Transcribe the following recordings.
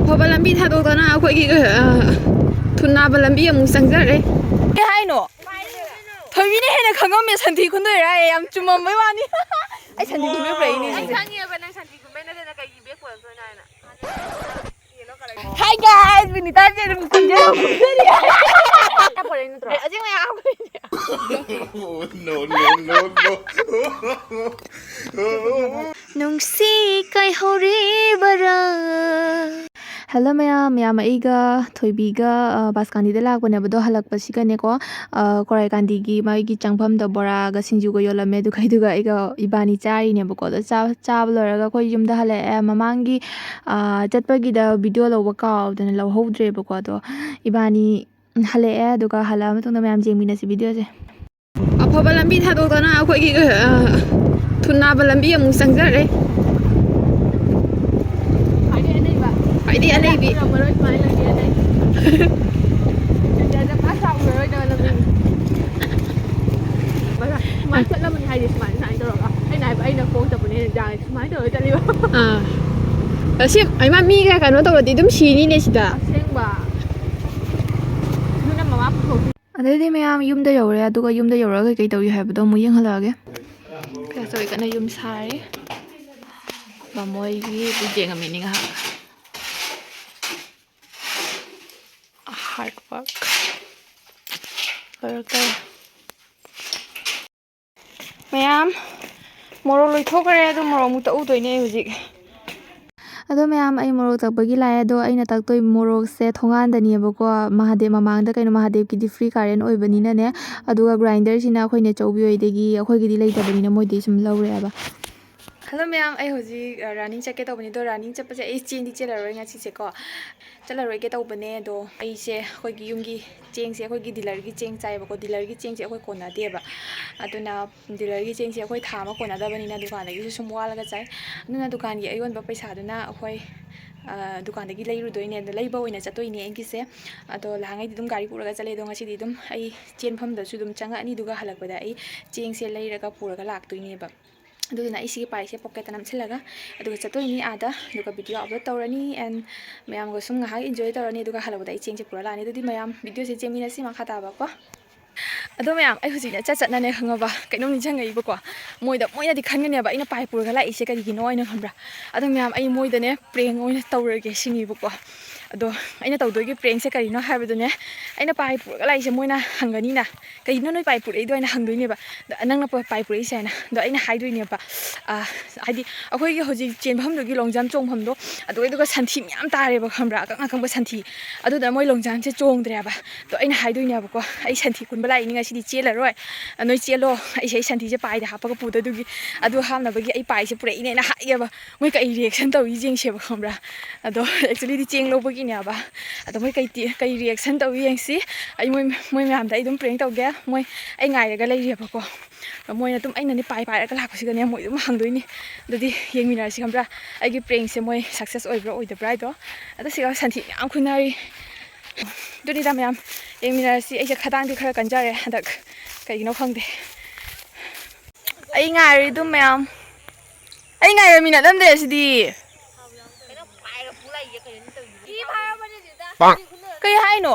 ꯑꯐꯕ ꯂꯝꯕꯤ ꯊꯥꯗꯣꯛꯇꯅ ꯑꯩꯈꯣꯏꯒꯤ ꯊꯨꯅꯥꯕ ꯂꯝꯕꯤ ꯑꯃꯨꯛ ꯆꯪꯖꯔꯦ ꯀꯩ ꯍꯥꯏꯅꯣ ꯊꯣꯏꯕꯤꯅ ꯍꯦꯟꯅ ꯈꯪꯉꯝꯃꯦ ꯁꯟꯊꯤ ꯈꯨꯟꯗꯣꯏꯔꯥ ꯌꯥꯝ ꯆꯨꯝꯃꯝꯕꯩ ꯋꯥꯅꯤ ꯑꯩ ꯁꯟꯊꯤ ꯈꯨꯟꯕ ꯄꯨꯔꯛꯏꯅꯦ ꯑꯩ ꯈꯪꯉꯦꯕ ꯅꯪ ꯁꯟꯊꯤ ꯈꯨꯟꯕꯩ ꯅꯠꯇꯅ ꯀꯩꯒꯤ ꯕꯦꯛ ꯄꯨꯔꯛꯇꯣꯏꯅꯣ ꯍꯥꯏꯅ Hi guys, Vinita jadi bekerja. Apa ini terus? ꯑꯁꯤ ꯃꯌꯥꯝ Nungsi kai horibara. Hello mayam aiga thoibiga baskandida lakpanebado halakpasigane ko korai kandigi maigi changphamda boraga sinjuga yolame du khaiduga aiga ibani chari nebako do chab loraga koi yumda halae mamangi chatpagida video loba kaawdana lawhodrebako do ibani halae aduga hala matungda mayam jengminasi video je ꯑꯐꯕ ꯂꯝꯕꯤ ꯊꯥꯗꯣꯛꯇꯅ ꯑꯩꯈꯣꯏꯒꯤ ꯊꯨꯅꯥꯕ ꯂꯝꯕꯤ ꯑꯃꯨꯛ ꯆꯪꯖꯔꯦ ꯍꯥꯏꯗꯤ ꯑꯅꯩꯕꯤ ꯁꯨꯃꯥꯏꯅ ꯆꯠꯂꯕꯅꯤ ꯍꯥꯏꯗꯤ ꯁꯨꯃꯥꯏꯅ ꯇꯧꯔꯒ ꯑꯩꯅ ꯈꯣꯡ ꯆꯠꯄꯅꯦ ꯖꯥꯡ ꯁꯨꯃꯥꯏꯅ ꯇꯧꯔꯒ ꯆꯠꯂꯤꯕ ꯑꯁꯤ ꯑꯩꯃ ꯃꯤꯒ ꯀꯩꯅꯣ ꯇꯧꯔꯗꯤ ꯑꯗꯨꯝ ꯁꯤꯅꯤꯅꯦ ꯁꯤꯗ ꯑꯁꯦꯡꯕ ꯑꯗꯨꯅ ꯃꯃꯥ ꯄꯨꯊꯣꯛꯄꯤ ꯑꯗꯩꯗꯤ ꯃꯌꯥꯝ ꯌꯨꯝꯗ ꯌꯧꯔꯦ ꯑꯗꯨꯒ ꯌꯨꯝꯗ ꯌꯧꯔꯒ ꯀꯩ ꯇꯧꯏ ꯍꯥꯏꯕꯗꯣ ꯑꯃꯨꯛ ꯌꯦꯡꯍꯜꯂꯛꯑꯒꯦ ꯀꯌꯥ ꯇꯧꯏ ꯀꯟꯅ ꯌꯨꯝ ꯁꯥꯔꯤ ꯃꯣꯏꯒꯤ ꯌꯦꯡꯉꯝꯃꯤꯅꯤ ꯉꯥꯏꯍꯥꯛ ꯍꯥꯔꯗ ꯋꯥꯔꯛ ꯂꯣꯏꯔꯛꯇꯧꯔꯦ ꯃꯌꯥꯝ ꯃꯣꯔꯣꯛ ꯂꯣꯏꯊꯣꯛꯈ꯭ꯔꯦ ꯑꯗꯣ ꯃꯣꯔꯣꯛ ꯑꯃꯨꯛ ꯇꯛꯎꯗꯣꯏꯅꯦ ꯍꯧꯖꯤꯛ ꯑꯗꯣ ꯃꯌꯥꯝ ꯑꯩ ꯃꯣꯔꯣꯛ ꯇꯛꯄꯒꯤ ꯂꯥꯛꯑꯦ ꯑꯗꯣ ꯑꯩꯅ ꯇꯛꯇꯣꯏ ꯃꯣꯔꯣꯛꯁꯦ ꯊꯣꯡꯒꯥꯟꯗꯅꯦꯕꯀꯣ ꯃꯍꯥꯗꯦꯕ ꯃꯃꯥꯡꯗ ꯀꯩꯅꯣ ꯃꯍꯥꯗꯦꯕꯀꯤꯗꯤ ꯐ꯭ꯔꯤ ꯀꯥꯔꯦꯟ ꯑꯣꯏꯕꯅꯤꯅꯅꯦ ꯑꯗꯨꯒ ꯒ꯭ꯔꯥꯏꯟꯗꯔꯁꯤꯅ ꯑꯩꯈꯣꯏꯅ ꯆꯧꯕꯤ ꯍꯣꯏꯗꯒꯤ ꯑꯩꯈꯣꯏꯒꯤꯗꯤ ꯂꯩꯇꯕꯅꯤꯅ ꯃꯣꯏꯗꯩ ꯁꯨꯝ ꯂꯧꯔꯦꯕ ꯍꯜꯂꯣ ꯃꯌꯥꯝ ꯑꯩ ꯍꯧꯖꯤꯛ ꯔꯟꯅꯤꯡ ꯆꯠꯀꯦ ꯇꯧꯕꯅꯤ ꯑꯗꯣ ꯔꯟꯅꯤꯡ ꯆꯠꯄꯁꯦ ꯑꯩ ꯆꯦꯟꯗꯤ ꯆꯦꯜꯂꯔꯣꯏ ꯉꯁꯤꯁꯦꯀꯣ ꯆꯠꯂꯔꯣꯏꯒꯦ ꯇꯧꯕꯅꯦ ꯑꯗꯣ ꯑꯩꯁꯦ ꯑꯩꯈꯣꯏꯒꯤ ꯌꯨꯝꯒꯤ ꯆꯦꯡꯁꯦ ꯑꯩꯈꯣꯏꯒꯤ ꯗꯤꯂꯔꯒꯤ ꯆꯦꯡ ꯆꯥꯏꯌꯦꯕꯀꯣ ꯗꯤꯂꯔꯒꯤ ꯆꯦꯡꯁꯦ ꯑꯩꯈꯣꯏ ꯀꯣꯟꯅꯗꯦꯕ ꯑꯗꯨꯅ ꯗꯤꯂꯔꯒꯤ ꯆꯦꯡꯁꯦ ꯑꯩꯈꯣꯏ ꯊꯥ ꯑꯃ ꯀꯣꯟꯅꯗꯕꯅꯤꯅ ꯗꯨꯀꯥꯟꯗꯒꯤꯁꯨ ꯁꯨꯝ ꯋꯥꯜꯂꯒ ꯆꯥꯏ ꯑꯗꯨꯅ ꯗꯨꯀꯥꯟꯒꯤ ꯑꯌꯣꯟꯕ ꯄꯩꯁꯥꯗꯨꯅ ꯑꯩꯈꯣꯏ ꯗꯨꯀꯥꯟꯗꯒꯤ ꯂꯩꯔꯨꯗꯣꯏꯅꯦ ꯑꯗꯣ ꯂꯩꯕ ꯑꯣꯏꯅ ꯆꯠꯇꯣꯏꯅꯦ ꯑꯩꯒꯤꯁꯦ ꯑꯗꯣ ꯂꯍꯥꯡꯉꯩꯗꯤ ꯑꯗꯨꯝ ꯒꯥꯔꯤ ꯄꯨꯔꯒ ꯆꯠꯂꯦ ꯑꯗꯣ ꯉꯁꯤꯗꯤ ꯑꯗꯨꯝ ꯑꯩ ꯆꯦꯟꯐꯝꯗꯁꯨ ꯑꯗꯨꯝ ꯆꯪꯉꯛꯑꯅꯤ ꯑꯗꯨꯒ ꯍꯜꯂꯛꯄꯗ ꯑꯩ ꯆꯦꯡꯁꯦ ꯂꯩꯔꯒ ꯄꯨꯔꯒ ꯂꯥꯛꯇꯣꯏꯅꯦꯕ ꯑꯗꯨꯗꯨꯅ ꯑꯩ ꯁꯤꯒꯤ ꯄꯥꯏꯁꯦ ꯄꯣꯀꯦꯠꯇ ꯅꯝꯁꯤꯜꯂꯒ ꯑꯗꯨꯒ ꯆꯠꯇꯣꯏꯅꯤ ꯑꯥꯗ ꯑꯗꯨꯒ ꯚꯤꯗꯤꯑꯣ ꯑꯞꯂꯣꯗ ꯇꯧꯔꯅꯤ ꯑꯦꯟ ꯃꯌꯥꯝꯒ ꯁꯨꯝ ꯉꯥꯏꯍꯥꯛ ꯏꯟꯖꯣꯏ ꯇꯧꯔꯅꯤ ꯑꯗꯨꯒ ꯍꯜꯂꯛꯄꯗ ꯑꯩ ꯆꯦꯡꯁꯦ ꯄꯨꯔ ꯂꯥꯛꯑꯅꯤ ꯑꯗꯨꯗꯤ ꯃꯌꯥꯝ ꯚꯤꯗꯤꯑꯣꯁꯦ ꯆꯦꯡꯃꯤꯟꯅꯁꯤ ꯃꯈꯥ ꯇꯥꯕꯀꯣ ꯑꯗꯣ ꯃꯌꯥꯝ ꯑꯩ ꯍꯧꯖꯤꯛꯅ ꯆꯠꯅꯅꯦ ꯈꯪꯉꯕ ꯀꯩꯅꯣꯝ ꯅꯤꯡꯁꯤꯡꯉꯛꯏꯕꯀꯣ ꯃꯣꯏꯅꯗꯤ ꯈꯟꯒꯅꯦꯕ ꯑꯩꯅ ꯄꯥꯏ ꯄꯨꯔꯒ ꯂꯥꯛꯏꯁꯦ ꯀꯔꯤꯒꯤꯅꯣ ꯍꯥꯏꯅ ꯈꯟꯕ꯭ꯔꯥ ꯑꯗꯣ ꯃꯌꯥꯝ ꯑꯩ ꯃꯣꯏꯗꯅꯦ ꯄ꯭ꯔꯦꯡ ꯑꯣꯏꯅ ꯇꯧꯔꯒꯦ ꯁꯤꯅꯤꯕꯀꯣ ꯑꯗꯣ ꯑꯩꯅ ꯇꯧꯗꯣꯏꯒꯤ ꯄ꯭ꯔꯦꯡꯁꯦ ꯀꯔꯤꯅꯣ ꯍꯥꯏꯕꯗꯨꯅꯦ ꯑꯩꯅ ꯄꯥꯏ ꯄꯨꯔꯒ ꯂꯥꯛꯏꯁꯦ ꯃꯣꯏꯅ ꯍꯪꯒꯅꯤꯅ ꯀꯩꯅꯣ ꯅꯣꯏ ꯄꯥꯏ ꯄꯨꯔꯛꯏꯗꯣ ꯑꯩꯅ ꯍꯪꯗꯣꯏꯅꯦꯕ ꯅꯪꯅ ꯄꯥꯏ ꯄꯨꯔꯛꯏꯁꯦ ꯍꯥꯏꯅ ꯑꯗꯣ ꯑꯩꯅ ꯍꯥꯏꯗꯣꯏꯅꯦꯕ ꯍꯥꯏꯗꯤ ꯑꯩꯈꯣꯏꯒꯤ ꯍꯧꯖꯤꯛ ꯆꯦꯟꯐꯝꯗꯨꯒꯤ ꯂꯣꯡꯖꯥꯝ ꯆꯣꯡꯐꯝꯗꯣ ꯑꯗꯨꯒ ꯁꯟꯊꯤ ꯃꯌꯥꯝ ꯇꯥꯔꯦꯕ ꯈꯪꯕ꯭ꯔꯥ ꯑꯀꯪ ꯑꯀꯪꯕ ꯁꯟꯊꯤ ꯑꯗꯨꯗ ꯃꯣꯏ ꯂꯣꯡꯖꯥꯝꯁꯦ ꯆꯣꯡꯗ꯭ꯔꯦꯕ ꯑꯗꯣ ꯑꯩꯅ ꯍꯥꯏꯗꯣꯏꯅꯦꯕꯀꯣ ꯑꯩ ꯁꯟꯊꯤ ꯈꯨꯟꯕ ꯂꯥꯛꯏꯅꯤ ꯉꯁꯤꯗꯤ ꯆꯦꯜꯂꯔꯣꯏ ꯅꯣꯏ ꯆꯦꯜꯂꯣ ꯑꯩ ꯁꯟꯊꯤꯁꯦ ꯄꯥꯏꯗ ꯍꯥꯞꯄꯒ ꯄꯨꯗꯣꯏꯗꯨꯒꯤ ꯑꯗꯨ ꯍꯥꯞꯅꯕꯒꯤ ꯑꯩ ꯄꯥꯏꯁꯦ ꯄꯨꯔꯛꯏꯅꯦꯅ ꯍꯥꯏꯑꯦꯕ ꯃꯣꯏ ꯀꯩ ꯔꯤꯌꯦꯛꯁꯟ ꯇꯧꯏ ꯌꯦꯡꯁꯦꯕ ꯈꯪꯕ꯭ꯔꯥ ꯑꯗꯣ ꯑꯦꯛꯆꯨꯋꯦꯂꯤꯗꯤ ꯆꯦꯡ ꯂꯧꯕꯒꯤꯅꯦꯕ ꯑꯗꯣ ꯃꯣꯏ ꯀꯩ ꯔꯤꯌꯦꯛꯁꯟ ꯇꯧꯏ ꯌꯦꯡꯁꯤ ꯑꯩ ꯃꯣꯏ ꯃꯌꯥꯝꯗ ꯑꯩ ꯑꯗꯨꯝ ꯄ꯭ꯔꯦꯡ ꯇꯧꯒꯦ ꯃꯣꯏ ꯑꯩ ꯉꯥꯏꯔꯒ ꯂꯩꯔꯦꯕꯀꯣ ꯃꯣꯏꯅ ꯑꯗꯨꯝ ꯑꯩꯅꯅꯦ ꯄꯥꯏꯔꯒ ꯂꯥꯛꯄꯁꯤꯒꯅꯦ ꯃꯣꯏ ꯑꯗꯨꯝ ꯍꯪꯗꯣꯏꯅꯤ ꯑꯗꯨꯗꯤ ꯌꯦꯡꯃꯤꯟꯅꯔꯁꯤ ꯈꯪꯕ꯭ꯔꯥ ꯑꯩꯒꯤ ꯄ꯭ꯔꯦꯡꯁꯦ ꯃꯣꯏ ꯁꯛꯁꯦꯁ ꯑꯣꯏꯕ꯭ꯔꯥ ꯑꯣꯏꯗꯕ꯭ꯔꯥ ꯍꯥꯏꯗꯣ ꯑꯗꯣ ꯁꯤꯒ ꯁꯟꯊꯤ ꯃꯌꯥꯝ ꯈꯨꯟꯅꯔꯤ ꯑꯗꯨꯅꯤꯗ ꯃꯌꯥꯝ ꯌꯦꯡꯃꯤꯟꯅꯔꯁꯤ ꯑꯩꯁꯦ ꯈꯗꯥꯡꯗꯤ ꯈꯔ ꯀꯟꯖꯔꯦ ꯍꯟꯗꯛ ꯀꯩꯒꯤꯅꯣ ꯈꯪꯗꯦ ꯑꯩ ꯉꯥꯏꯔꯤ ꯑꯗꯨꯝ ꯃꯌꯥꯝ ꯑꯩ ꯉꯥꯏꯔꯃꯤ ꯅꯠꯂꯝꯗꯦ ꯁꯤꯗꯤ ꯀꯩ ꯍꯥꯏꯅꯣ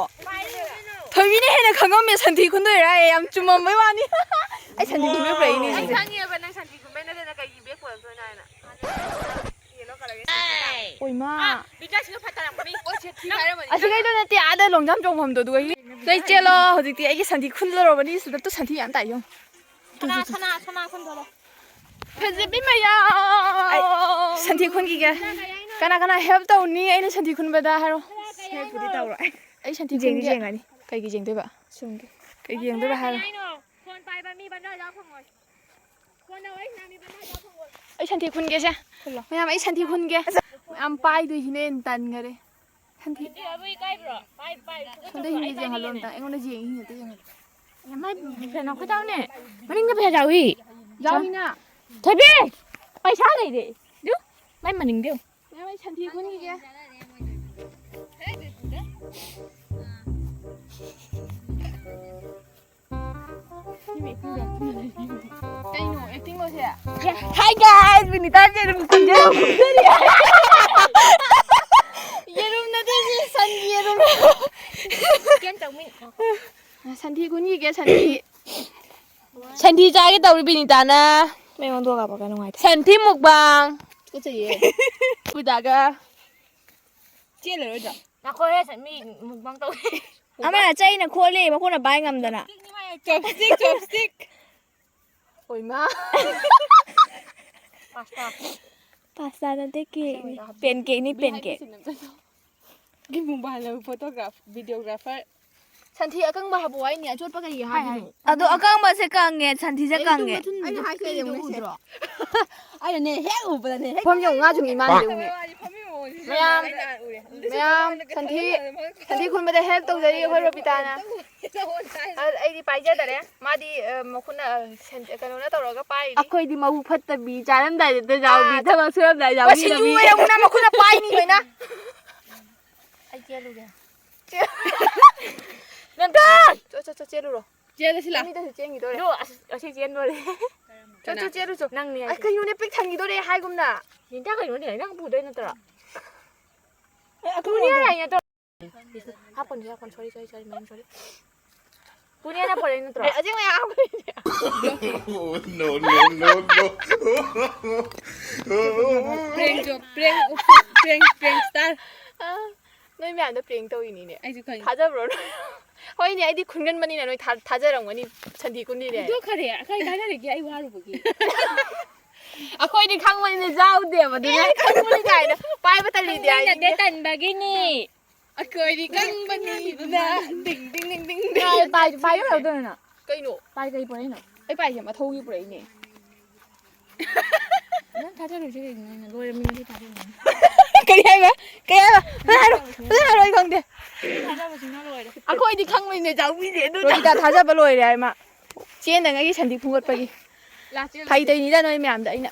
ꯊꯣꯏꯕꯤꯅ ꯍꯦꯟꯅ ꯈꯪꯉꯝꯃꯦ ꯁꯟꯊꯤ ꯈꯨꯟꯗꯣꯏꯔꯥ ꯌꯥꯝ ꯆꯨꯝꯃꯝꯕꯩ ꯋꯥꯅꯤ ꯑꯩ ꯁꯟꯊꯤ ꯈꯨꯟꯕꯩ ꯄꯨꯔꯛꯏꯅꯦ ꯑꯩ ꯈꯪꯉꯦꯕ ꯅꯪ ꯁꯟꯊꯤ ꯈꯨꯟꯕꯩ ꯅꯠꯇꯅ ꯀꯩꯒꯤ ꯕꯦꯛ ꯄꯨꯔꯛꯇꯣꯏꯅꯣ ꯍꯥꯏꯅ ꯑꯣꯏꯃꯥ ꯑꯁꯤꯈꯩꯗꯣ ꯅꯠꯇꯦ ꯑꯥꯗ ꯂꯣꯡꯖꯥꯝ ꯆꯣꯡꯐꯝꯗꯣ ꯑꯗꯨꯒ ꯅꯣꯏ ꯆꯦꯜꯂꯣ ꯍꯧꯖꯤꯛꯇꯤ ꯑꯩꯒꯤ ꯁꯟꯊꯤ ꯈꯨꯜꯂꯨꯔꯕꯅꯤ ꯁꯤꯗ ꯁꯟꯊꯤ ꯌꯥꯝ ꯇꯥꯏ ꯁꯅꯥ ꯈꯨꯟꯗꯣꯔꯣ ꯐꯖꯕꯤ ꯃꯌꯥꯝ ꯁꯟꯊꯤ ꯈꯨꯟꯈꯤꯒꯦ ꯀꯅꯥ ꯍꯦꯜꯞ ꯇꯧꯅꯤ ꯑꯩꯅ ꯁꯟꯊꯤ ꯈꯨꯟꯕꯗ ꯍꯥꯏꯔꯣ ꯍꯦꯜꯞꯄꯨꯗꯤ ꯇꯧꯔꯣꯏ ꯑꯩ ꯁꯟꯊꯤ ꯈꯨꯟꯒꯦ ꯌꯦꯡꯉꯅꯤ ꯀꯩꯒꯤ ꯌꯦꯡꯗꯣꯏꯕ ꯁꯨꯝꯒꯤ ꯀꯩꯒꯤ ꯌꯦꯡꯗꯣꯏꯕ ꯍꯥꯏꯔꯣ ꯐꯣꯟ ꯄꯥꯏꯕ ꯃꯤ ꯕꯟꯗꯔ ꯐꯪꯉꯣꯏ ꯐꯣꯟꯗ ꯋꯥꯔꯤ ꯁꯥꯟꯅ ꯃꯤ ꯕꯟꯗꯔ ꯐꯪꯉꯣꯏ ꯑꯩ ꯁꯟꯊꯤ ꯈꯨꯟꯒꯦꯁꯦ ꯃꯌꯥꯝ ꯑꯩ ꯁꯟꯊꯤ ꯈꯨꯟꯒꯦ ꯃꯌꯥꯝ ꯄꯥꯏꯗꯣꯏꯁꯤꯅꯦ ꯇꯟꯈꯔꯦ ꯁꯟꯊꯤ ꯁꯣꯝꯗ ꯍꯤꯡꯒꯦ ꯌꯦꯡꯍꯜꯂꯣ ꯑꯝꯇ ꯑꯩꯉꯣꯟꯗ ꯌꯦꯡꯉꯤ ꯑꯝꯇ ꯌꯦꯡꯍꯜꯂꯣ ꯃꯥꯏ ꯐꯦꯅ ꯈꯨꯇꯥꯎꯅꯦ ꯃꯅꯤꯡꯗ ꯄꯩꯁꯥ ꯌꯥꯎꯏ ꯌꯥꯎꯏꯅ ꯊꯣꯏꯕꯤ ꯄꯩꯁꯥ ꯂꯩꯔꯦ ꯗꯨ ꯃꯥꯏ ꯃꯅꯤꯡꯗ ꯃꯌꯥꯝ ꯑꯩ ꯁꯟꯊꯤ ꯈꯨꯟꯈꯤꯒꯦ ꯀꯩꯅꯣ ꯑꯦꯛꯇꯤꯡꯂꯣꯁꯦ Hi guys, Vinita jadi bekerja. ꯌꯦꯔꯨꯝ 산티 군이게 산티 자기 떠오르 비니다나. 매운 도가 봐가 농아이다. 산티 먹방. 그치 얘 부다가. 나코에 산미 먹방 또. 아마 짜이는 콜리 먹고나 바이 감다나. 좁스틱. 얼마 파스타는 떼기. 팬케이크 니 팬케이크. Gimbalao photograph, videographer. 산티 아깡바 하고 와이니 아쫄빠가 이게 하기로 아도 아까 맛에 깡게 잔티제 깡게. 아니 하게 우드라 Ay ne he ubra ne. 범용 나중 이만 되네 매암 산티 군마다 헬p tꯧ자리 ꯑꯩꯈꯣꯏ 로비ꯇꯥꯅ ꯑꯩꯗꯤ ꯄꯥꯏꯖꯗꯔꯦ ꯃꯥꯗꯤ ꯃꯈꯨꯠꯅ ꯀꯩꯅꯣꯅ ꯇꯧꯔꯒ ꯄꯥꯏꯔꯤ ꯑꯩꯈꯣꯏꯗꯤ ꯃꯕꯨꯛ ꯐꯠꯇꯕꯤ ꯆꯥꯔꯝꯗꯥꯏꯗ ꯌꯥꯎꯕꯤ ꯊꯕꯛ ꯁꯨꯔꯝꯗꯥꯏꯗ ꯌꯥꯎꯕꯤ ꯁꯤꯡꯖꯨ ꯑꯣꯏꯔꯝꯒꯅ ꯃꯈꯨꯠꯅ ꯄꯥꯏꯅꯤ ꯂꯣꯏꯅ ꯑꯩ ꯆꯦꯜꯂꯨꯒꯦ ꯅꯟꯗꯥ ꯆꯣ ꯆꯦꯜꯂꯨꯔꯣ ꯆꯦꯜꯂꯁꯤ ꯂꯥ ꯃꯤꯗꯁꯨ ꯆꯦꯟꯈꯤꯗꯣꯔꯦ ꯑꯁꯤ ꯆꯦꯟꯗꯣꯔꯦ ꯆꯣ ꯆꯦꯜꯂꯨ ꯆꯣ ꯅꯪꯅꯦ ꯑꯩ ꯀꯩꯅꯣꯅꯦ ꯄꯤꯛ ꯊꯟꯈꯤꯗꯣꯔꯦ ꯍꯥꯏꯒꯨꯝꯅ ꯅꯤꯡꯇ ꯀꯩꯅꯣꯅꯦ ꯅꯪ ꯄꯨꯗꯣꯏ ꯅꯠꯇ꯭ꯔꯣ ꯄꯨꯅꯤꯌꯥ ꯍꯥꯏ ꯅꯠꯇ꯭ꯔꯣ ꯍꯥꯞꯄꯟ ꯁꯣꯔꯤ ꯃꯦꯝ ꯁꯣꯔꯤ ꯄꯨꯅꯤꯌꯥꯅ ꯄꯣꯔꯦ ꯅꯠꯇ꯭ꯔꯣ ꯑꯖꯤꯡ ꯃꯌꯥꯝ ꯍꯥꯞꯈ꯭ꯔꯦ Oh, no. ꯄ꯭ꯔꯦꯡ star. ꯅꯣꯏ ꯃꯌꯥꯝꯗ ꯄ꯭ꯔꯦꯡ ꯇꯧꯏꯅꯤꯅꯦ ꯑꯩꯁꯨ ꯈꯪꯉꯦ. ꯊꯥꯖꯕ꯭ꯔꯣ ꯍꯣꯏꯅꯦ ꯑꯩꯗꯤ ꯈꯨꯟꯒꯟꯕꯅꯤꯅ ꯅꯣꯏ ꯊꯥꯖꯔꯝꯒꯅꯤ ꯁꯟꯊꯤ ꯀꯨꯟꯅꯤꯅꯦ ꯑꯗꯨ ꯈꯔꯦ ꯑꯩꯈꯣꯏ ꯊꯥꯖꯔꯒꯦ ꯑꯩ ꯋꯥꯔꯨꯕꯒꯤ ꯑꯩꯈꯣꯏꯗꯤ ꯈꯪꯕꯅꯤꯅ ꯌꯥꯎꯗꯦꯕ ꯑꯗꯨꯅ ꯈꯪꯕꯅꯤ ꯀꯥꯏꯅ ꯄꯥꯏꯕ ꯇꯜꯂꯤꯗꯤ ꯈꯪꯕꯅꯗꯦ ꯇꯟꯕꯒꯤꯅꯤ ꯑꯩꯈꯣꯏꯗꯤ ꯈꯪꯕꯅꯤꯗꯨꯅ ꯗꯤꯡ ꯄꯥꯏꯕ ꯌꯥꯎꯗꯣꯏꯅꯣ ꯀꯩꯅꯣ ꯄꯥꯏ ꯀꯩ ꯄꯨꯔꯛꯏꯅꯣ ꯑꯩ ꯄꯥꯏꯁꯦ ꯃꯊꯧꯒꯤ ꯄꯨꯔꯛꯏꯅꯦ ꯅꯪ ꯊꯥꯖꯔꯣꯏꯁꯦ ꯀꯩꯒꯤꯅꯣ ꯂꯣꯏꯔꯝꯃꯤꯅꯗꯤ ꯊꯥꯖꯔꯣꯏ ꯀꯔꯤ ꯍꯥꯏꯕ ꯑꯩ ꯈꯪꯗꯦ. ꯊꯥꯖꯕꯁꯤꯅ ꯂꯣꯏꯔꯦ ꯑꯩꯈꯣꯏꯗꯤ ꯈꯪꯕꯅꯤꯅꯦ ꯆꯥꯎꯕꯤꯗꯦ ꯑꯗꯨ ꯔꯣꯕꯤꯇꯥ ꯊꯥꯖꯕ ꯂꯣꯏꯔꯦ ꯍꯥꯏ ꯃꯥ. ꯆꯦꯟꯗꯉꯩꯒꯤ ꯁꯟꯊꯤ ꯈꯨꯡꯒꯠꯄꯒꯤ. ꯐꯩꯇꯩꯅꯤꯗ ꯅꯣꯏ ꯃꯌꯥꯝꯗ ꯑꯩꯅ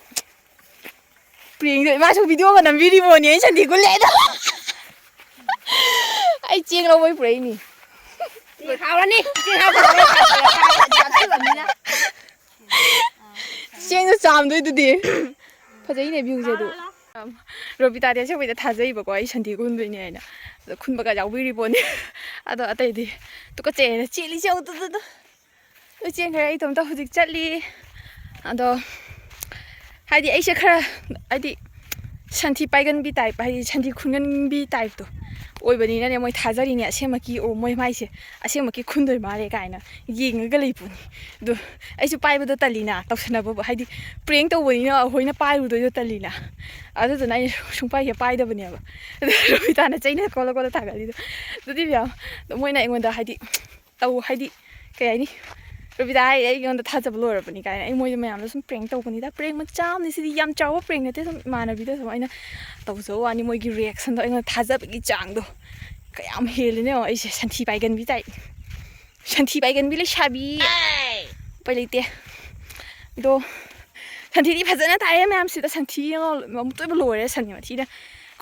ꯄ꯭ꯔꯦꯡꯗꯣ ꯏꯃꯥꯁꯨ ꯚꯤꯗꯤꯑꯣꯒ ꯅꯝꯕꯤꯔꯤꯕꯣꯅꯦ ꯑꯩ ꯁꯟꯊꯤ ꯈꯨꯜꯂꯦꯗ. ꯑꯩ ꯆꯦꯡ ꯂꯧꯕꯩ ꯄꯨꯔꯛꯏꯅꯤ. ꯍꯥꯎꯔꯅꯤ ꯆꯦꯡꯗꯣ ꯆꯥꯝꯗꯣꯏꯗꯨꯗꯤ ꯐꯖꯩꯅꯦ ꯚ꯭ꯌꯨꯁꯦ ꯑꯗꯨ ꯔꯣꯕꯤꯇꯥꯗꯤ ꯑꯁꯦꯡꯕꯩꯗ ꯊꯥꯖꯩꯕꯀꯣ ꯑꯩ ꯁꯟꯊꯤ ꯈꯨꯟꯗꯣꯏꯅꯦ ꯍꯥꯏꯅ ꯑꯗꯣ ꯈꯨꯟꯕꯒ ꯌꯥꯎꯕꯤꯔꯤꯕꯣꯅꯦ ꯑꯗꯣ ꯑꯇꯩꯗꯤ ꯇꯨꯀꯠꯆꯩꯅ ꯆꯦꯜꯂꯤ ꯆꯧꯗꯨꯗꯨꯗ ꯂꯣꯏ ꯆꯦꯟꯈ꯭ꯔꯦ ꯑꯩ ꯏꯇꯣꯝꯇ ꯍꯧꯖꯤꯛ ꯆꯠꯂꯤ ꯑꯗꯣ ꯍꯥꯏꯗꯤ ꯑꯩꯁꯦ ꯈꯔ ꯍꯥꯏꯗꯤ ꯁꯟꯊꯤ ꯄꯥꯏꯒꯟꯕꯤ ꯇꯥꯏꯞ ꯍꯥꯏꯗꯤ ꯁꯟꯊꯤ ꯈꯨꯟꯒꯟꯕꯤ ꯇꯥꯏꯞꯇꯣ ꯑꯣꯏꯕꯅꯤꯅꯅꯦ ꯃꯣꯏ ꯊꯥꯖꯔꯤꯅꯦ ꯑꯁꯦꯡꯕꯀꯤ ꯑꯣ ꯃꯣꯏ ꯃꯥꯏꯁꯦ ꯑꯁꯦꯡꯕꯀꯤ ꯈꯨꯟꯗꯣꯏ ꯃꯥꯜꯂꯦ ꯀꯥꯏꯅ ꯌꯦꯡꯉꯒ ꯂꯩꯕꯅꯤ ꯑꯗꯣ ꯑꯩꯁꯨ ꯄꯥꯏꯕꯗꯣ ꯇꯜꯂꯤꯅ ꯇꯧꯁꯟꯅꯕꯕꯨ ꯍꯥꯏꯗꯤ ꯄ꯭ꯔꯦꯡ ꯇꯧꯕꯅꯤꯅ ꯑꯩꯈꯣꯏꯅ ꯄꯥꯏꯔꯨꯗꯣꯏꯗꯣ ꯇꯜꯂꯤꯅ ꯑꯗꯨꯗꯨꯅ ꯑꯩ ꯁꯨꯡꯄꯥꯏꯁꯦ ꯄꯥꯏꯗꯕꯅꯦꯕ ꯑꯗꯨ ꯔꯣꯕꯤꯇꯥꯅ ꯆꯩꯅ ꯀꯣꯜꯂ ꯊꯥꯒꯠꯂꯤꯗꯣ ꯑꯗꯨꯗꯤ ꯃꯌꯥꯝ ꯃꯣꯏꯅ ꯑꯩꯉꯣꯟꯗ ꯍꯥꯏꯗꯤ ꯇꯧ ꯍꯥꯏꯗꯤ ꯀꯩ ꯍꯥꯏꯅꯤ ꯔꯣꯕꯤꯇꯥ ꯍꯥꯏꯗꯤ ꯑꯩꯉꯣꯟꯗ ꯊꯥꯖꯕ ꯂꯣꯏꯔꯕꯅꯤ ꯀꯥꯏꯅ ꯑꯩ ꯃꯣꯏꯗ ꯃꯌꯥꯝꯗ ꯁꯨꯝ ꯄ꯭ꯔꯦꯡ ꯇꯧꯕꯅꯤꯗ ꯄ꯭ꯔꯦꯡ ꯃꯆꯥ ꯑꯃꯅꯤ ꯁꯤꯗꯤ ꯌꯥꯝ ꯆꯥꯎꯕ ꯄ꯭ꯔꯦꯡ ꯅꯠꯇꯦ ꯁꯨꯝ ꯏꯃꯥꯟꯅꯕꯤꯗ ꯁꯨꯝ ꯑꯩꯅ ꯇꯧꯖꯕ ꯋꯥꯅꯤ ꯃꯣꯏꯒꯤ ꯔꯤꯌꯦꯛꯁꯟꯗꯣ ꯑꯩꯉꯣꯟꯗ ꯊꯥꯖꯕꯒꯤ ꯆꯥꯡꯗꯣ ꯀꯌꯥꯝ ꯍꯦꯜꯂꯤꯅꯦ ꯑꯩꯁꯦ ꯁꯟꯊꯤ ꯄꯥꯏꯒꯟꯕꯤ ꯇꯥꯏ ꯁꯟꯊꯤ ꯄꯥꯏꯒꯟꯕꯤ ꯂꯩꯁꯥꯕꯤ ꯎꯄꯥꯏ ꯂꯩꯇꯦ ꯑꯗꯣ ꯁꯟꯊꯤꯗꯤ ꯐꯖꯅ ꯇꯥꯏꯌꯦ ꯃꯌꯥꯝꯁꯤꯗ ꯁꯟꯊꯤ ꯑꯃꯨꯛꯇꯣꯏꯕ ꯂꯣꯏꯔꯦ ꯁꯟꯊꯤ ꯃꯊꯤꯗ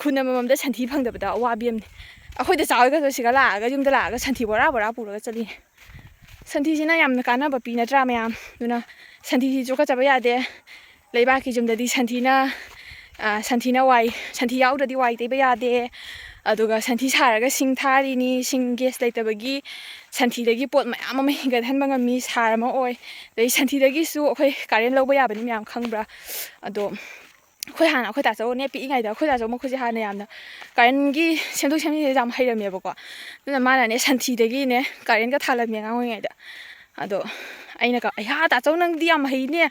ꯈꯨꯟ ꯑꯃꯃꯝꯗ ꯁꯟꯊꯤ ꯐꯪꯗꯕꯗ ꯑꯋꯥꯕꯤ ꯑꯃꯅꯤ ꯑꯩꯈꯣꯏꯗ ꯆꯥꯎꯔꯒꯁꯨ ꯁꯤꯒ ꯂꯥꯛꯑꯒ ꯌꯨꯝꯗ ꯂꯥꯛꯑꯒ ꯁꯟꯊꯤ ꯕꯣꯔꯥ ꯄꯨꯔꯒ ꯆꯠꯂꯤꯅꯦ ꯁꯟꯊꯤꯁꯤꯅ ꯌꯥꯝꯅ ꯀꯥꯟꯅꯕ ꯄꯤ ꯅꯠꯇ꯭ꯔꯥ ꯃꯌꯥꯝ ꯑꯗꯨꯅ ꯁꯟꯊꯤꯁꯤ ꯆꯣꯛꯈꯠꯆꯕ ꯌꯥꯗꯦ ꯂꯩꯕꯥꯛꯀꯤ ꯌꯨꯝꯗꯗꯤ ꯁꯟꯊꯤꯅ ꯋꯥꯏ ꯁꯟꯊꯤ ꯌꯥꯎꯗ꯭ꯔꯗꯤ ꯋꯥꯏ ꯇꯩꯕ ꯌꯥꯗꯦ ꯑꯗꯨꯒ ꯁꯟꯊꯤ ꯁꯥꯔꯒ ꯁꯤꯡ ꯊꯥꯔꯤꯅꯤ ꯁꯤꯡ ꯒꯦꯁ ꯂꯩꯇꯕꯒꯤ ꯁꯟꯊꯤꯗꯒꯤ ꯄꯣꯠ ꯃꯌꯥꯝ ꯑꯃ ꯍꯦꯟꯒꯠꯍꯟꯕ ꯉꯝꯃꯤ ꯁꯥꯔ ꯑꯃ ꯑꯣꯏ ꯑꯗꯩ ꯁꯟꯊꯤꯗꯒꯤꯁꯨ ꯑꯩꯈꯣꯏ ꯀꯥꯔꯦꯟ ꯂꯧꯕ ꯌꯥꯕꯅꯤ ꯃꯌꯥꯝ ꯈꯪꯕ꯭ꯔꯥ ꯑꯗꯣ ꯑꯩꯈꯣꯏ ꯇꯥꯆꯧꯅꯦ ꯄꯤꯛꯏꯉꯩꯗ ꯑꯩꯈꯣꯏ ꯇꯥꯆꯧ ꯃꯈꯣꯏꯁꯦ ꯍꯥꯟꯅ ꯌꯥꯝꯅ ꯀꯥꯔꯦꯟꯒꯤ ꯁꯦꯝꯗꯣꯛ ꯁꯦꯝꯖꯤꯟꯁꯦ ꯌꯥꯝ ꯍꯩꯔꯝꯃꯦꯕꯀꯣ ꯑꯗꯨꯅ ꯃꯥꯅꯅꯦ ꯁꯟꯊꯤꯗꯒꯤꯅꯦ ꯀꯥꯔꯦꯟꯒ ꯊꯥꯜꯂꯝꯃꯦ ꯑꯉꯥꯡ ꯑꯣꯏꯔꯤꯉꯩꯗ ꯑꯗꯣ ꯑꯩꯅ ꯑꯩꯍꯥ ꯇꯥꯆꯧ ꯅꯪꯗꯤ ꯌꯥꯝ ꯍꯩꯅꯦ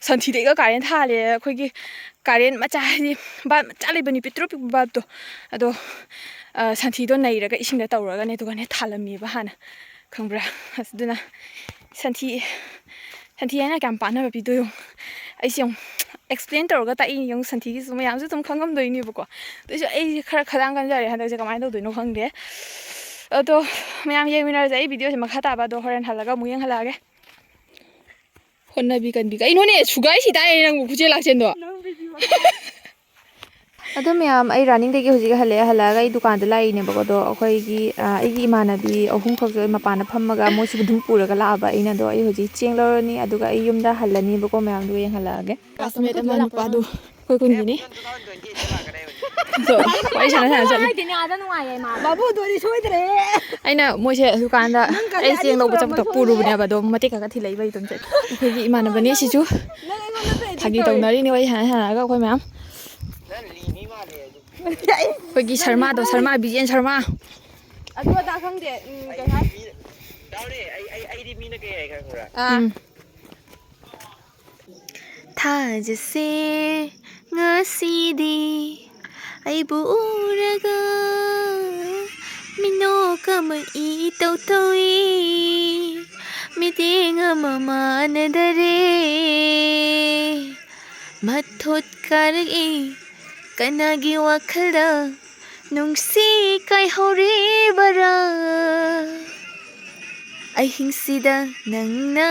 ꯁꯟꯊꯤꯗꯒꯤꯒ ꯀꯥꯔꯦꯟ ꯊꯥꯜꯂꯦ ꯑꯩꯈꯣꯏꯒꯤ ꯀꯥꯔꯦꯟ ꯃꯆꯥ ꯍꯥꯏꯗꯤ ꯕꯜꯕ ꯃꯆꯥ ꯂꯩꯕꯅꯤ ꯄꯤꯛꯇ꯭ꯔꯨ ꯄꯤꯛꯄ ꯕꯜꯕꯇꯣ ꯑꯗꯣ ꯁꯟꯊꯤꯗꯣ ꯅꯩꯔꯒ ꯏꯁꯤꯡꯗ ꯇꯧꯔꯒꯅꯦ ꯑꯗꯨꯒꯅꯦ ꯊꯥꯜꯂꯝꯃꯦꯕ ꯍꯥꯟꯅ ꯈꯪꯕ꯭ꯔꯥ ꯑꯗꯨꯅ ꯁꯟꯊꯤ ꯍꯥꯏꯅ ꯀꯌꯥꯝ ꯄꯥꯟꯅꯕ ꯄꯤꯗꯣꯏꯅꯣ ꯑꯩꯁꯦ ꯑꯃꯨꯛ ꯑꯦꯛꯁꯄ꯭ꯂꯦꯟ ꯇꯧꯔꯒ ꯇꯥꯛꯏꯅꯤ ꯑꯃꯨꯛ ꯁꯟꯊꯤꯒꯤꯁꯨ ꯃꯌꯥꯝꯁꯨ ꯑꯗꯨꯝ ꯈꯪꯉꯝꯗꯣꯏꯅꯦꯕꯀꯣ ꯑꯗꯨꯏꯁꯨ ꯑꯩꯁꯦ ꯈꯔ ꯈꯗꯥꯡ ꯀꯟꯖꯔꯦ ꯍꯟꯗꯛꯁꯦ ꯀꯃꯥꯏꯅ ꯇꯧꯗꯣꯏꯅꯣ ꯈꯪꯗꯦ ꯑꯗꯣ ꯃꯌꯥꯝ ꯌꯦꯡꯃꯤꯟꯅꯔꯁꯦ ꯑꯩ ꯚꯤꯗꯤꯑꯣꯁꯦ ꯃꯈꯥ ꯇꯥꯕ ꯑꯗꯣ ꯍꯣꯔꯦꯟ ꯍꯜꯂꯒ ꯑꯃꯨꯛ ꯌꯦꯡꯍꯜꯂꯛꯑꯒꯦ ꯍꯣꯠꯅꯕꯤ ꯀꯟꯕꯤ ꯀꯩꯅꯣꯅꯦ ꯁꯨꯒꯥꯏꯁꯤ ꯇꯥꯔꯦ ꯅꯪꯕꯨ ꯈꯨꯆꯦ ꯂꯥꯛꯆꯦꯟꯗꯣ ꯑꯗꯣ ꯃꯌꯥꯝ ꯑꯩ ꯔꯥꯅꯤꯡꯗꯒꯤ ꯍꯧꯖꯤꯛ ꯍꯜꯂꯛꯑꯒ ꯑꯩ ꯗꯨꯀꯥꯟꯗ ꯂꯥꯛꯏꯅꯦꯕꯀꯣ ꯑꯗꯣ ꯑꯩꯒꯤ ꯏꯃꯥꯟꯅꯕꯤ ꯑꯍꯨꯝꯈꯛꯁꯨ ꯑꯩ ꯃꯄꯥꯟꯗ ꯐꯝꯃꯒ ꯃꯣꯏꯁꯨ ꯑꯗꯨꯝ ꯄꯨꯔꯒ ꯂꯥꯛꯑꯕ ꯑꯩꯅ ꯑꯗꯣ ꯑꯩ ꯍꯧꯖꯤꯛ ꯆꯦꯡ ꯂꯧꯔꯅꯤ ꯑꯗꯨꯒ ꯑꯩ ꯌꯨꯝꯗ ꯍꯜꯂꯅꯤꯕꯀꯣ ꯃꯌꯥꯝꯗꯨ ꯌꯦꯡꯍꯜꯂꯛꯑꯒꯦ ꯀ꯭ꯂꯥꯁꯃꯦꯠ ꯑꯃ ꯅꯨꯄꯥꯗꯨ ꯑꯩꯈꯣꯏ ꯈꯨꯟꯒꯤꯅꯤ ꯋꯥꯔꯤ ꯁꯥꯟꯅ ꯆꯠꯂꯦ ꯍꯥꯏꯗꯤꯅꯦ ꯑꯥꯗ ꯅꯨꯡꯉꯥꯏꯌꯦ ꯃꯥ ꯕꯥꯕꯨꯗꯣꯗꯤ ꯁꯣꯏꯗ꯭ꯔꯦ ꯑꯩꯅ ꯃꯣꯏꯁꯦ ꯗꯨꯀꯥꯟꯗ ꯑꯩ ꯆꯦꯡ ꯂꯧꯕ ꯆꯠꯄꯗ ꯄꯨꯔꯨꯕꯅꯦꯕ ꯑꯗꯣ ꯃꯇꯦꯛ ꯈꯔ ꯊꯤꯜꯂꯛꯏꯕ ꯑꯗꯨꯝ ꯆꯠꯂꯦ ꯑꯩꯈꯣꯏꯒꯤ ꯏꯃꯥꯟꯅꯕꯅꯤ ꯁꯤꯁꯨ ꯅꯪ ꯑꯩꯉꯣꯟꯗ ꯐꯥꯒꯤ ꯇꯧꯅꯔꯤꯅꯤ ꯋꯥꯔꯤ ꯁꯥꯟꯅꯔꯒ ꯑꯩꯈꯣꯏ ꯃꯌꯥꯝ ꯑꯩꯈꯣꯏꯒꯤ ꯁꯔꯃꯥꯗꯣ ꯁꯔꯃꯥ ꯕꯤꯖꯦꯟ ꯁꯔꯃꯥ ꯑꯗꯨ ꯑꯗꯥ ꯈꯪꯗꯦ ꯀꯩ ꯍꯥꯏ ꯊꯥꯖꯁꯦ ꯉꯁꯤꯗꯤ ꯑꯩꯕꯨ ꯎꯔꯒ ꯃꯤꯅꯣꯛ ꯑꯃ ꯏꯇꯧ ꯇꯧꯏ ꯃꯤꯠꯌꯦꯡ ꯑꯃ ꯃꯥꯟꯅꯗꯔꯦ ꯃꯊꯣꯠ ꯀꯥꯔꯛꯏ ꯀꯅꯥꯒꯤ ꯋꯥꯈꯜꯗ ꯅꯨꯡꯁꯤ ꯀꯥꯏꯍꯧꯔꯤꯕꯔꯥ ꯑꯍꯤꯡꯁꯤꯗ ꯅꯪꯅ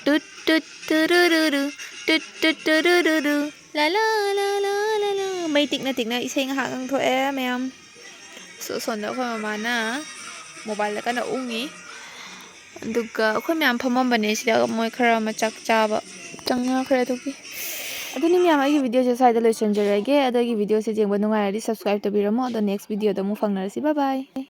ꯇꯨꯠ ꯇꯨꯠ ꯇꯨꯔꯨꯔꯨꯔु ꯇꯨꯠ ꯇꯨꯠ ꯇꯨꯔꯨꯔꯨꯔु ꯂꯥ ꯂꯥ ꯂꯥ ꯂꯥ ꯂꯥ ꯂꯥ ꯃꯩ ꯇꯤꯛꯅ ꯇꯤꯛꯅ ꯏꯁꯩ ꯉꯥꯏꯍꯥꯛ ꯉꯪꯊꯣꯛꯑꯦ ꯃꯌꯥꯝ ꯁꯣꯟꯗ ꯑꯩꯈꯣꯏ ꯃꯃꯥꯅ ꯃꯣꯕꯥꯏꯜꯗ ꯀꯟꯅ ꯎꯪꯉꯤ ꯑꯗꯨꯒ ꯑꯩꯈꯣꯏ ꯃꯌꯥꯝ ꯐꯝꯃꯝꯕꯅꯦ ꯁꯤꯗ ꯃꯣꯏ ꯈꯔ ꯑꯃ ꯆꯥꯛ ꯆꯥꯕ ꯆꯪꯅꯈ꯭ꯔꯦ ꯑꯗꯨꯅꯤ ꯃꯌꯥꯝ ꯑꯩꯒꯤ ꯚꯤꯗꯤꯑꯣꯁꯦ ꯁ꯭ꯋꯥꯏꯗ ꯂꯣꯏꯁꯤꯟꯖꯔꯒꯦ ꯑꯗꯣ ꯑꯩꯒꯤ ꯚꯤꯗꯤꯑꯣꯁꯦ ꯌꯦꯡꯕ ꯅꯨꯡꯉꯥꯏꯔꯗꯤ ꯁꯕꯁꯀ꯭ꯔꯥꯏꯕ ꯇꯧꯕꯤꯔꯝꯃꯣ ꯑꯗꯣ ꯅꯦꯛꯁ ꯚꯤꯗꯤꯑꯣꯗ ꯑꯃꯨꯛ ꯐꯪꯅꯔꯁꯤ ꯕꯥꯏ ꯕꯥꯏ